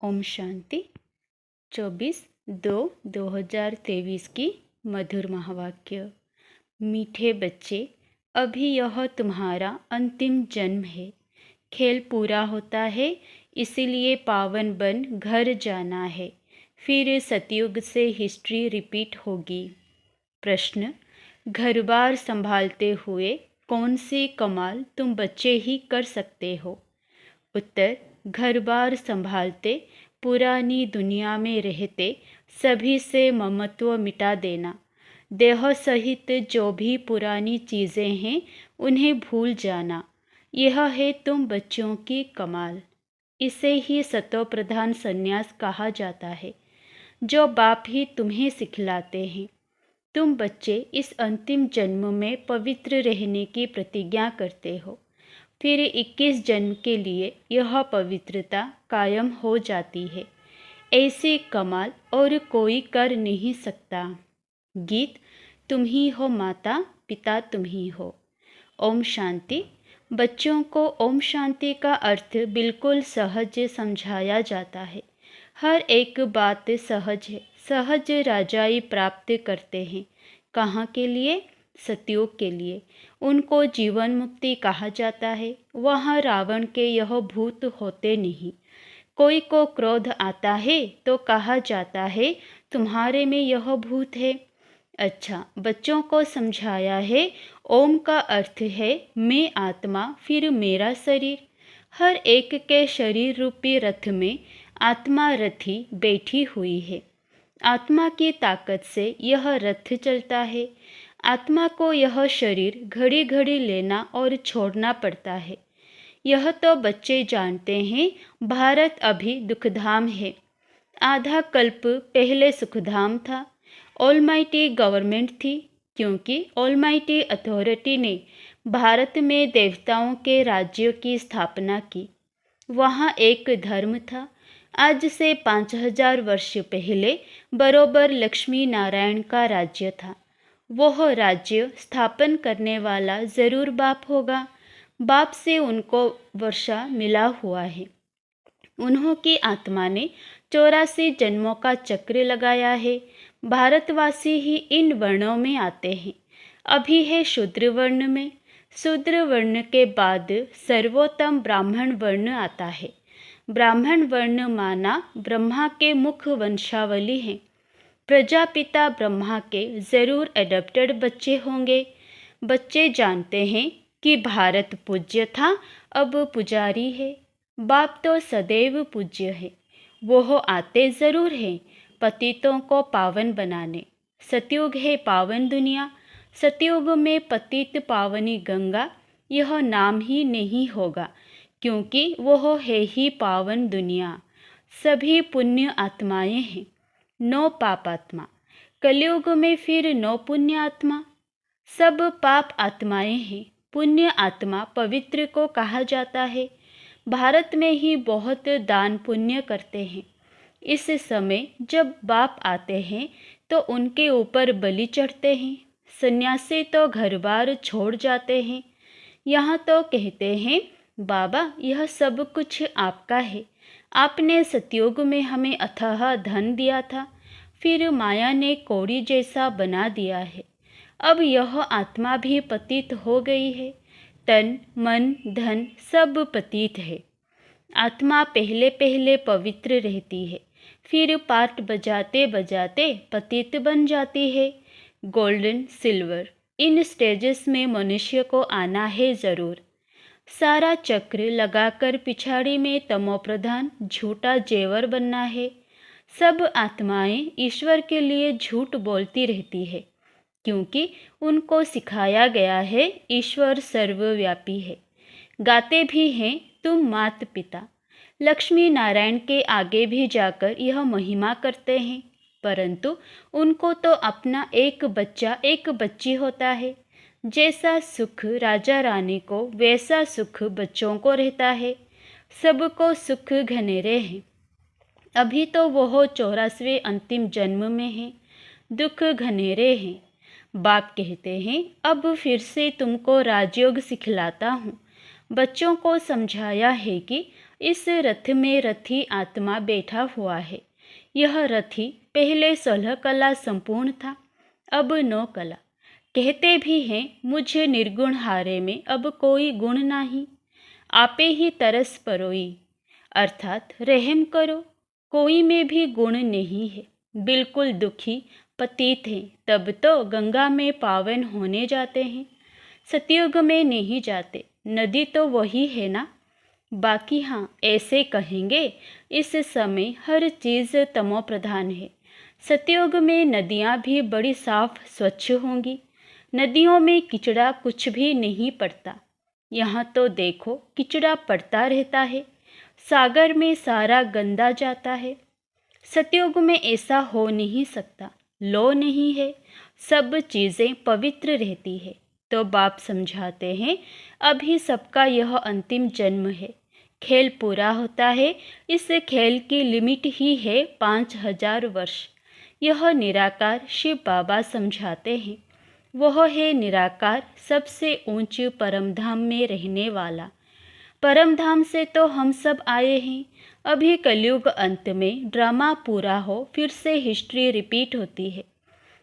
ओम शांति 24/2/2023 की मधुर महावाक्य। मीठे बच्चे, अभी यह तुम्हारा अंतिम जन्म है। खेल पूरा होता है, इसीलिए पावन बन घर जाना है। फिर सतयुग से हिस्ट्री रिपीट होगी। प्रश्न, घर बार संभालते हुए कौन सी कमाल तुम बच्चे ही कर सकते हो? उत्तर, घर बार संभालते, पुरानी दुनिया में रहते सभी से ममत्व मिटा देना। देह सहित जो भी पुरानी चीज़ें हैं उन्हें भूल जाना, यह है तुम बच्चों की कमाल। इसे ही सतोप्रधान संन्यास कहा जाता है, जो बाप ही तुम्हें सिखलाते हैं। तुम बच्चे इस अंतिम जन्म में पवित्र रहने की प्रतिज्ञा करते हो, फिर 21 जन्म के लिए यह पवित्रता कायम हो जाती है। ऐसी कमाल और कोई कर नहीं सकता। गीत, तुम ही हो माता पिता तुम ही हो। ओम शांति। बच्चों को ओम शांति का अर्थ बिल्कुल सहज समझाया जाता है। हर एक बात सहज है। सहज राजाई प्राप्त करते हैं। कहाँ के लिए? सतयुग के लिए। उनको जीवन मुक्ति कहा जाता है। वहाँ रावण के यह भूत होते नहीं। कोई को क्रोध आता है तो कहा जाता है तुम्हारे में यह भूत है। अच्छा, बच्चों को समझाया है ओम का अर्थ है मैं आत्मा, फिर मेरा शरीर। हर एक के शरीर रूपी रथ में आत्मा रथी बैठी हुई है। आत्मा की ताकत से यह रथ चलता है। आत्मा को यह शरीर घड़ी घड़ी लेना और छोड़ना पड़ता है। यह तो बच्चे जानते हैं। भारत अभी दुखधाम है। आधा कल्प पहले सुखधाम था। ऑलमाइटी गवर्नमेंट थी, क्योंकि ऑलमाइटी अथॉरिटी ने भारत में देवताओं के राज्यों की स्थापना की। वहाँ एक धर्म था। आज से 5000 वर्ष पहले बरोबर लक्ष्मी नारायण का राज्य था। वह राज्य स्थापन करने वाला जरूर बाप होगा। बाप से उनको वर्षा मिला हुआ है। उन्हों की आत्मा ने 84 जन्मों का चक्र लगाया है। भारतवासी ही इन वर्णों में आते हैं। अभी है शूद्र वर्ण में। शूद्र वर्ण के बाद सर्वोत्तम ब्राह्मण वर्ण आता है। ब्राह्मण वर्ण माना ब्रह्मा के मुख वंशावली है। प्रजापिता ब्रह्मा के जरूर एडॉप्टेड बच्चे होंगे। बच्चे जानते हैं कि भारत पूज्य था, अब पुजारी है। बाप तो सदैव पूज्य है। वो आते जरूर हैं पतितों को पावन बनाने। सतयुग है पावन दुनिया। सतयुग में पतित पावनी गंगा, यह नाम ही नहीं होगा, क्योंकि वह है ही पावन दुनिया। सभी पुण्य आत्माएं हैं, नो पाप आत्मा। कलयुग में फिर नो पुण्य आत्मा। सब पाप आत्माएं हैं। पुण्य आत्मा पवित्र को कहा जाता है। भारत में ही बहुत दान पुण्य करते हैं। इस समय जब बाप आते हैं तो उनके ऊपर बलि चढ़ते हैं। सन्यासी तो घर बार छोड़ जाते हैं। यहाँ तो कहते हैं बाबा यह सब कुछ आपका है। आपने सतयुग में हमें अथाह धन दिया था, फिर माया ने कौड़ी जैसा बना दिया है। अब यह आत्मा भी पतित हो गई है। तन मन धन सब पतित है। आत्मा पहले पहले पवित्र रहती है, फिर पाठ बजाते बजाते पतित बन जाती है। गोल्डन सिल्वर, इन स्टेजेस में मनुष्य को आना है जरूर। सारा चक्र लगाकर पिछाड़ी में तमोप्रधान झूठा जेवर बनना है। सब आत्माएं ईश्वर के लिए झूठ बोलती रहती है, क्योंकि उनको सिखाया गया है ईश्वर सर्वव्यापी है। गाते भी हैं तुम मात पिता। लक्ष्मी नारायण के आगे भी जाकर यह महिमा करते हैं, परंतु उनको तो अपना एक बच्चा एक बच्ची होता है। जैसा सुख राजा रानी को, वैसा सुख बच्चों को रहता है। सबको सुख घनेरे हैं। अभी तो वह 84वें अंतिम जन्म में है। दुख घनेरे हैं। बाप कहते हैं अब फिर से तुमको राजयोग सिखलाता हूँ। बच्चों को समझाया है कि इस रथ में रथी आत्मा बैठा हुआ है। यह रथी पहले 16 कला संपूर्ण था, अब 9 कला। कहते भी हैं मुझ निर्गुण हारे में अब कोई गुण नहीं, आपे ही तरस परोई, अर्थात रहम करो, कोई में भी गुण नहीं है। बिल्कुल दुखी पतित हैं, तब तो गंगा में पावन होने जाते हैं, सतयुग में नहीं जाते। नदी तो वही है ना। बाकी हाँ, ऐसे कहेंगे इस समय हर चीज़ तमो प्रधान है। सतयुग में नदियाँ भी बड़ी साफ स्वच्छ होंगी। नदियों में किचड़ा कुछ भी नहीं पड़ता। यहाँ तो देखो किचड़ा पड़ता रहता है, सागर में सारा गंदा जाता है। सतयुग में ऐसा हो नहीं सकता, लो नहीं है, सब चीज़ें पवित्र रहती है। तो बाप समझाते हैं अभी सबका यह अंतिम जन्म है, खेल पूरा होता है। इस खेल की लिमिट ही है 5000 वर्ष। यह निराकार शिव बाबा समझाते हैं, वह है निराकार, सबसे ऊंचे परमधाम में रहने वाला। परमधाम से तो हम सब आए हैं। अभी कलयुग अंत में ड्रामा पूरा हो, फिर से हिस्ट्री रिपीट होती है।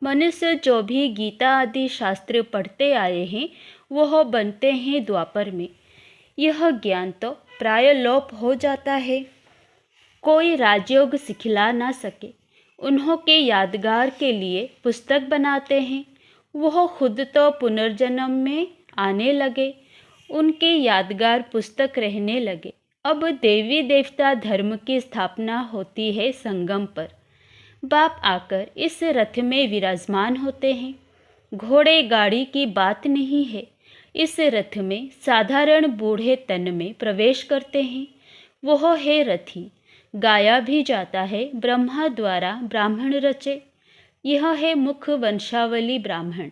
मनुष्य जो भी गीता आदि शास्त्र पढ़ते आए हैं वह बनते हैं द्वापर में। यह ज्ञान तो प्राय लोप हो जाता है, कोई राजयोग सिखला ना सके। उन्हों के यादगार के लिए पुस्तक बनाते हैं, वह खुद तो पुनर्जन्म में आने लगे, उनके यादगार पुस्तक रहने लगे। अब देवी देवता धर्म की स्थापना होती है संगम पर। बाप आकर इस रथ में विराजमान होते हैं। घोड़े गाड़ी की बात नहीं है, इस रथ में साधारण बूढ़े तन में प्रवेश करते हैं। वह है रथी। गाया भी जाता है ब्रह्मा द्वारा ब्राह्मण रचे। यह है मुख वंशावली ब्राह्मण।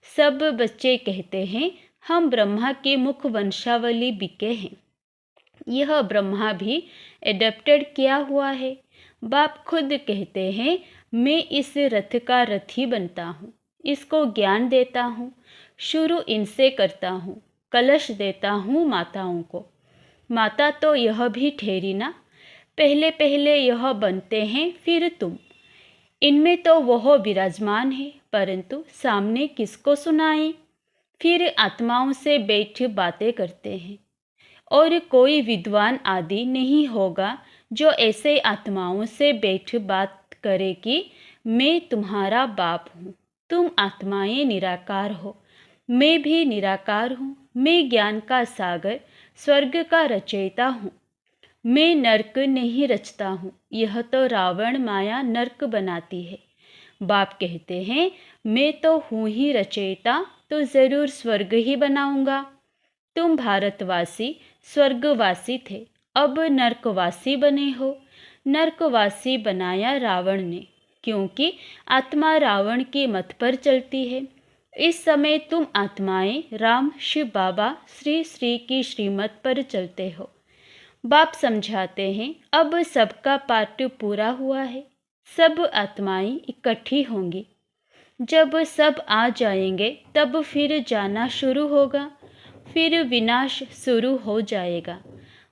सब बच्चे कहते हैं हम ब्रह्मा की मुख वंशावली बिके हैं। यह ब्रह्मा भी एडेप्टेड किया हुआ है। बाप खुद कहते हैं मैं इस रथ का रथी बनता हूँ, इसको ज्ञान देता हूँ, शुरू इनसे करता हूँ, कलश देता हूँ माताओं को। माता तो यह भी ठहरी ना, पहले पहले यह बनते हैं फिर तुम। इनमें तो वह विराजमान है, परंतु सामने किसको सुनाएं। फिर आत्माओं से बैठ बातें करते हैं, और कोई विद्वान आदि नहीं होगा जो ऐसे आत्माओं से बैठ बात करे कि मैं तुम्हारा बाप हूँ, तुम आत्माएं निराकार हो, मैं भी निराकार हूँ, मैं ज्ञान का सागर स्वर्ग का रचयिता हूँ, मैं नरक नहीं रचता हूँ। यह तो रावण माया नरक बनाती है। बाप कहते हैं मैं तो हूँ ही रचयिता, तो ज़रूर स्वर्ग ही बनाऊंगा। तुम भारतवासी स्वर्गवासी थे, अब नरकवासी बने हो। नरकवासी बनाया रावण ने, क्योंकि आत्मा रावण की मत पर चलती है। इस समय तुम आत्माएं राम शिव बाबा श्री श्री की श्रीमत पर चलते हो। बाप समझाते हैं अब सबका पाठ पूरा हुआ है, सब आत्माएं इकट्ठी होंगी। जब सब आ जाएंगे तब फिर जाना शुरू होगा, फिर विनाश शुरू हो जाएगा।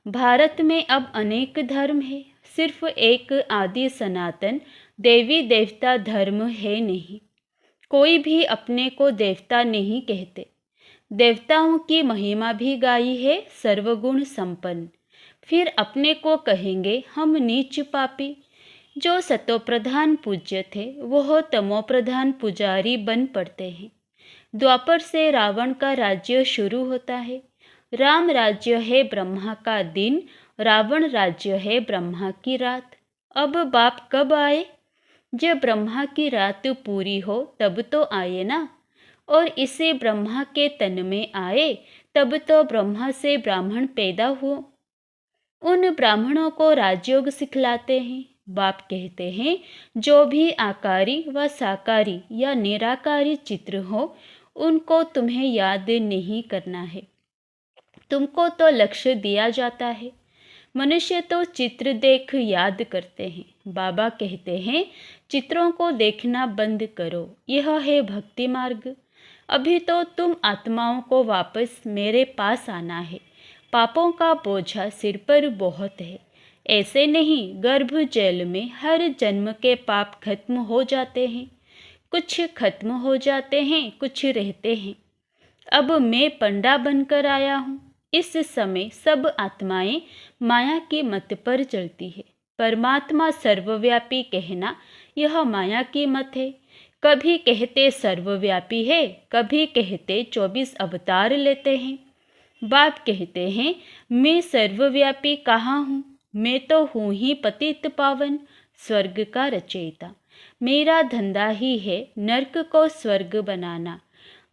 भारत में अब अनेक धर्म है, सिर्फ एक आदि सनातन देवी देवता धर्म है नहीं। कोई भी अपने को देवता नहीं कहते। देवताओं की महिमा भी गाई है सर्वगुण संपन्न। फिर अपने को कहेंगे हम नीच पापी। जो सतोप्रधान पूज्य थे वह तमोप्रधान पुजारी बन पड़ते हैं। द्वापर से रावण का राज्य शुरू होता है। राम राज्य है ब्रह्मा का दिन, रावण राज्य है ब्रह्मा की रात। अब बाप कब आए? जब ब्रह्मा की रात पूरी हो तब तो आए ना। और इसे ब्रह्मा के तन में आए तब तो ब्रह्मा से ब्राह्मण पैदा हुए। उन ब्राह्मणों को राजयोग सिखलाते हैं। बाप कहते हैं जो भी आकारी व साकारी या निराकारी चित्र हो उनको तुम्हें याद नहीं करना है। तुमको तो लक्ष्य दिया जाता है। मनुष्य तो चित्र देख याद करते हैं। बाबा कहते हैं चित्रों को देखना बंद करो, यह है भक्ति मार्ग। अभी तो तुम आत्माओं को वापस मेरे पास आना है, पापों का बोझा सिर पर बहुत है। ऐसे नहीं, गर्भ जल में हर जन्म के पाप खत्म हो जाते हैं। कुछ खत्म हो जाते हैं, कुछ रहते हैं। अब मैं पंडा बनकर आया हूँ। इस समय सब आत्माएं माया की मत पर चलती है। परमात्मा सर्वव्यापी कहना यह माया की मत है। कभी कहते सर्वव्यापी है, कभी कहते 24 अवतार लेते हैं। बाप कहते हैं, मैं सर्वव्यापी कहाँ हूँ? मैं तो हूँ ही पतित पावन, स्वर्ग का रचयिता। मेरा धंधा ही है नर्क को स्वर्ग बनाना।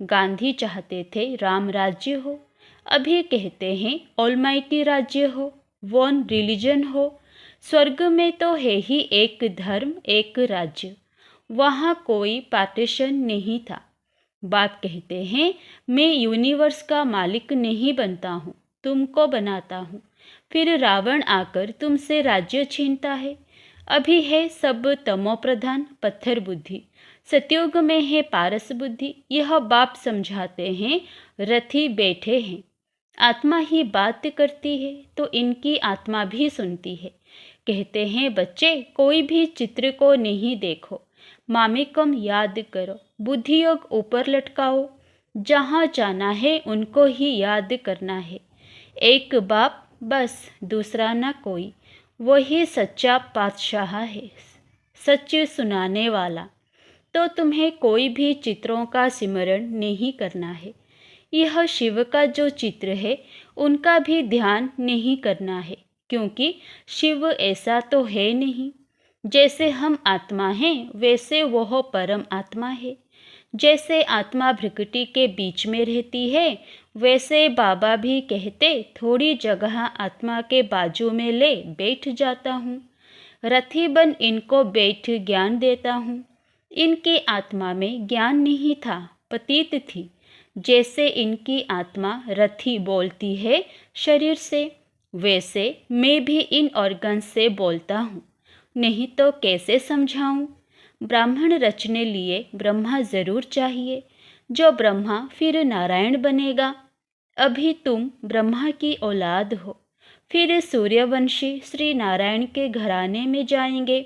गांधी चाहते थे राम राज्य हो, अभी कहते हैं ऑलमाइटी राज्य हो, वन रिलीजन हो। स्वर्ग में तो है ही एक धर्म, एक राज्य। वहाँ कोई पार्टीशन नहीं था। बाप कहते हैं, मैं यूनिवर्स का मालिक नहीं बनता हूँ, तुमको बनाता हूँ। फिर रावण आकर तुमसे राज्य छीनता है। अभी है सब तमो प्रधान, पत्थर बुद्धि। सतयुग में है पारस बुद्धि। यह बाप समझाते हैं, रथी बैठे हैं। आत्मा ही बात करती है तो इनकी आत्मा भी सुनती है। कहते हैं, बच्चे कोई भी चित्र को नहीं देखो, मामेकम याद करो, बुद्धि योग ऊपर लटकाओ। जहाँ जाना है उनको ही याद करना है। एक बाप बस, दूसरा ना कोई। वही सच्चा पातशाह है, सच सुनाने वाला। तो तुम्हें कोई भी चित्रों का सिमरण नहीं करना है। यह शिव का जो चित्र है उनका भी ध्यान नहीं करना है, क्योंकि शिव ऐसा तो है नहीं। जैसे हम आत्मा हैं वैसे वह परम आत्मा है। जैसे आत्मा भृकुटी के बीच में रहती है, वैसे बाबा भी कहते थोड़ी जगह आत्मा के बाजू में ले बैठ जाता हूँ। रथी बन इनको बैठ ज्ञान देता हूँ। इनकी आत्मा में ज्ञान नहीं था, पतित थी। जैसे इनकी आत्मा रथी बोलती है शरीर से, वैसे मैं भी इन ऑर्गन से बोलता हूँ। नहीं तो कैसे समझाऊं? ब्राह्मण रचने लिए ब्रह्मा जरूर चाहिए। जो ब्रह्मा फिर नारायण बनेगा। अभी तुम ब्रह्मा की औलाद हो, फिर सूर्यवंशी श्री नारायण के घराने में जाएंगे।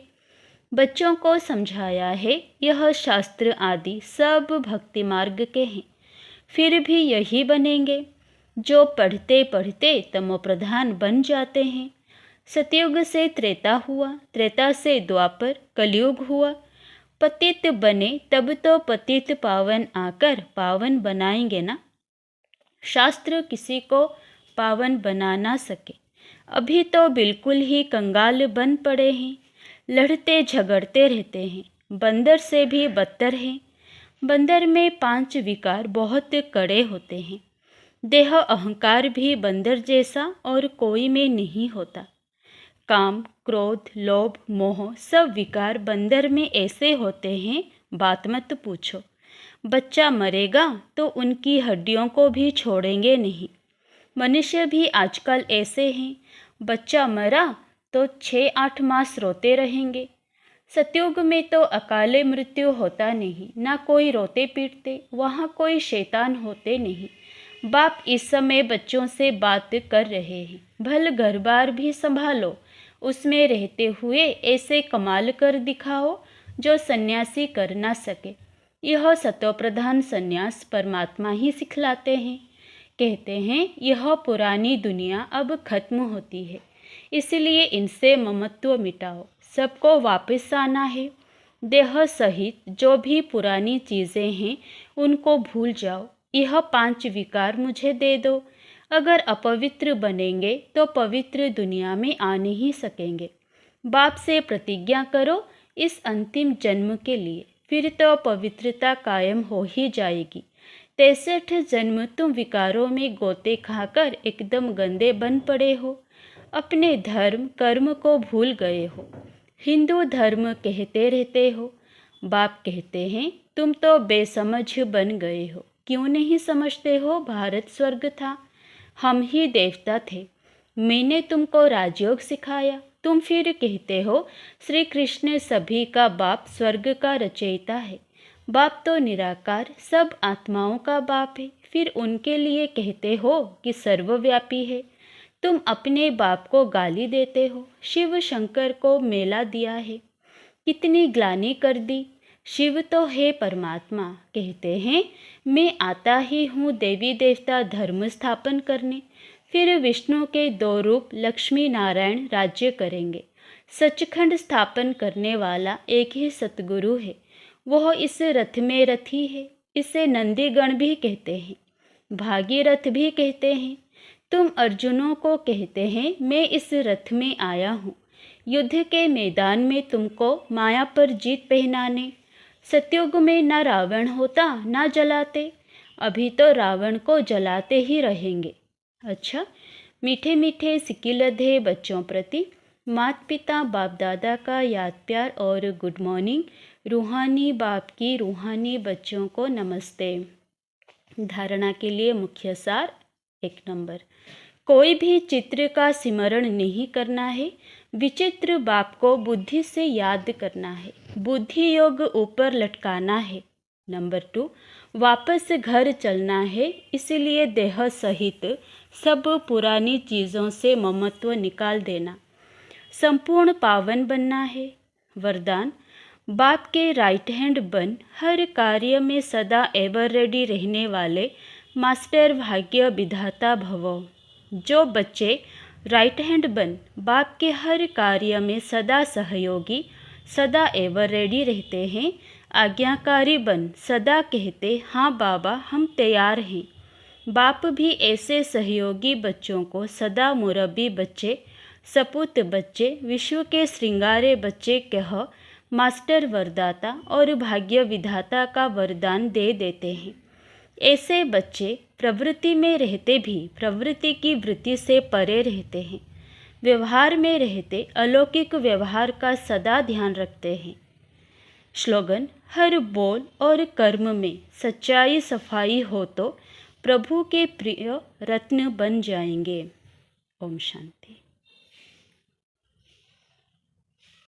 बच्चों को समझाया है, यह शास्त्र आदि सब भक्ति मार्ग के हैं, फिर भी यही बनेंगे जो पढ़ते पढ़ते तमोप्रधान बन जाते हैं। सतयुग से त्रेता हुआ, त्रेता से द्वापर, कलयुग हुआ। पतित बने तब तो पतित पावन आकर पावन बनाएंगे ना। शास्त्र किसी को पावन बना ना सके। अभी तो बिल्कुल ही कंगाल बन पड़े हैं, लड़ते झगड़ते रहते हैं। बंदर से भी बदतर हैं। बंदर में 5 विकार बहुत कड़े होते हैं। देह अहंकार भी बंदर जैसा और कोई में नहीं होता। काम, क्रोध, लोभ, मोह सब विकार बंदर में ऐसे होते हैं, बात मत पूछो। बच्चा मरेगा तो उनकी हड्डियों को भी छोड़ेंगे नहीं। मनुष्य भी आजकल ऐसे हैं, बच्चा मरा तो 6-8 मास रोते रहेंगे। सतयुग में तो अकाले मृत्यु होता नहीं, ना कोई रोते पीटते, वहाँ कोई शैतान होते नहीं। बाप इस समय बच्चों से बात कर रहे हैं, भल घर बार भी संभालो, उसमें रहते हुए ऐसे कमाल कर दिखाओ जो सन्यासी कर ना सके। यह सतोप्रधान सन्यास परमात्मा ही सिखलाते हैं। कहते हैं यह पुरानी दुनिया अब खत्म होती है, इसलिए इनसे ममत्व मिटाओ, सबको वापस आना है। देह सहित जो भी पुरानी चीज़ें हैं उनको भूल जाओ। यह 5 विकार मुझे दे दो। अगर अपवित्र बनेंगे तो पवित्र दुनिया में आ नहीं सकेंगे। बाप से प्रतिज्ञा करो इस अंतिम जन्म के लिए, फिर तो पवित्रता कायम हो ही जाएगी। 63 जन्म तुम विकारों में गोते खाकर एकदम गंदे बन पड़े हो, अपने धर्म कर्म को भूल गए हो, हिंदू धर्म कहते रहते हो। बाप कहते हैं तुम तो बेसमझ बन गए हो। क्यों नहीं समझते हो भारत स्वर्ग था, हम ही देवता थे। मैंने तुमको राजयोग सिखाया, तुम फिर कहते हो श्री कृष्ण सभी का बाप स्वर्ग का रचयिता है। बाप तो निराकार सब आत्माओं का बाप है, फिर उनके लिए कहते हो कि सर्वव्यापी है। तुम अपने बाप को गाली देते हो, शिव शंकर को मेला दिया है, कितनी ग्लानि कर दी। शिव तो है परमात्मा, कहते हैं मैं आता ही हूँ देवी देवता धर्म स्थापन करने। फिर विष्णु के 2 रूप लक्ष्मी नारायण राज्य करेंगे। सचखंड स्थापन करने वाला एक ही सतगुरु है, वह इस रथ में रथी है। इसे नंदीगण भी कहते हैं, भागीरथ भी कहते हैं। तुम अर्जुनों को कहते हैं मैं इस रथ में आया हूँ, युद्ध के मैदान में तुमको माया पर जीत पहनाने। सतयुग में न रावण होता न जलाते, अभी तो रावण को जलाते ही रहेंगे। अच्छा, मीठे मीठे सिकिलधे बच्चों प्रति माता पिता बाप दादा का याद प्यार और गुड मॉर्निंग। रूहानी बाप की रूहानी बच्चों को नमस्ते। धारणा के लिए मुख्य सार 1 नंबर, कोई भी चित्र का स्मरण नहीं करना है, विचित्र बाप को बुद्धि से याद करना है, बुद्धि योग ऊपर लटकाना है। नंबर 2, वापस घर चलना है, इसलिए देह सहित सब पुरानी चीज़ों से ममत्व निकाल देना, संपूर्ण पावन बनना है। वरदान, बाप के राइट हैंड बन हर कार्य में सदा एवर रेडी रहने वाले मास्टर भाग्य विधाता भवो। जो बच्चे राइट हैंड बन बाप के हर कार्य में सदा सहयोगी, सदा एवर रेडी रहते हैं, आज्ञाकारी बन सदा कहते हाँ बाबा हम तैयार हैं। बाप भी ऐसे सहयोगी बच्चों को सदा मुरब्बी बच्चे, सपूत बच्चे, विश्व के श्रृंगारे बच्चे कह मास्टर वरदाता और भाग्य विधाता का वरदान दे देते हैं। ऐसे बच्चे प्रवृत्ति में रहते भी प्रवृत्ति की वृत्ति से परे रहते हैं, व्यवहार में रहते अलौकिक व्यवहार का सदा ध्यान रखते हैं। स्लोगन, हर बोल और कर्म में सच्चाई सफाई हो तो प्रभु के प्रिय रत्न बन जाएंगे। ओम शांति।